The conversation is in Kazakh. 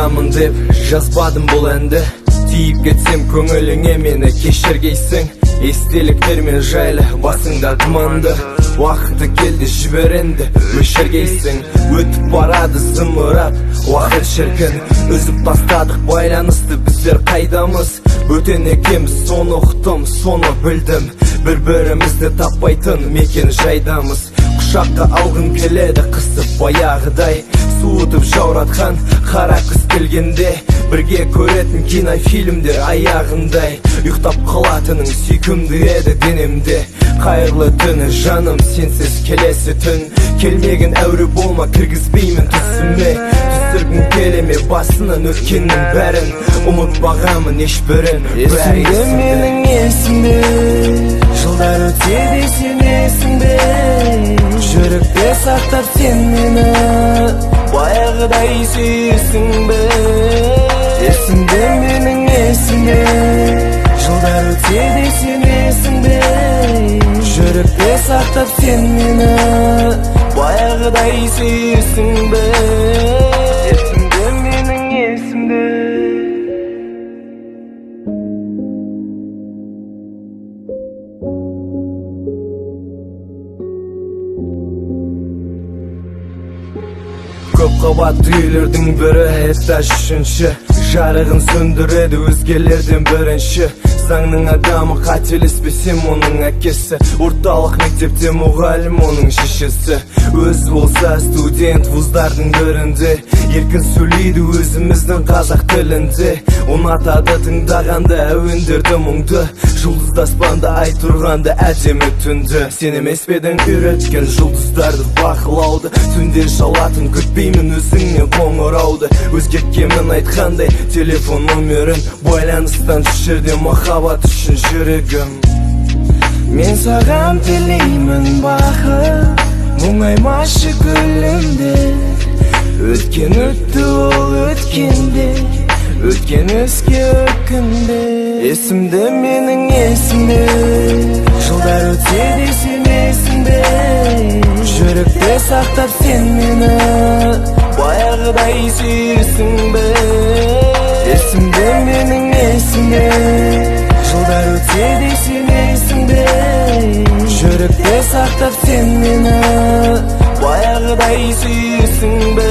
Atamın dep жазбадым бұл әнді. Тиіп кетсем көңіліңе мені кешіргейсің. Естеліктермен жайлы басыңда тұманды. Уақыты келді жіберенді өшіргейсің. Өтіп барады зымырап уақыт шіркін. Үзіп тастадық байланысты біздер қайдамыз. Өтен екеміз соны ұқтым, соны білдім. Бір-бірімізді таппайтын мекен жайдамыз. Құшаққа алғым келеді қысып баяғыдай. Суытып жауратқан қара күз келгенде. Бірге көретін кинофильмдер аяғындай. Ұйықтап қалатының сүйкімді еді денемде. Қайырлы түні жаным, сенсіз келесі түн. Келмеген әуре болма, кіргізбеймін түсіме. Түсіргім келеме басынан өткеннің бәрін. Ұмытпағамын ешбірін. Есімде менің есімде, жылдар өтеді сен есімде. Жүректе сақтап сен мені, баяғыдай сүйесің бе. Есімде менің есімде, жылдар өтеді сен есімде. Жүректе сақтап сен мені, баяғыдай сүйесің бе. Есімде менің есімде. Көп қабатты үйлердің бірі этаж үшінші. Жарығын сөндіреді өзгелерден бірінші. Заңның адамы қателеспесем оның әкесі. Орталық мектепте мұғалім оның шешесі. Өзі болса студент вуздардың бірінде. Еркін сөйлейді өзіміздің қазақ тілінде. Ұнатады тыңдағанда әуендерді мұңды. Жұлдызды аспанда ай тұрғанда әдемі түнді. Сен емес пе едің үйреткен жұлдыздарды бақылауды. Түнде шалатын күтпеймін өзіңнен қоңырауды. Өзгерткенмін айтқандай телефон номерін. Байланыстан жүрде махаббат үшін жүрегім. Мен саған тілеймін бақыт, мұңаймашы күлімде. Өткен өтті ол өткенде, өткен өзге өкінде. Есімде менің есімде, жылдар өтеді сен есімде. Жүректе сақтап сен мені, баяғыдай сүйесің бе. Есімде менің есімде, жылдар өтеді сен есімде. Жүректе сақтап сен мені, баяғыдай сүйесің бе.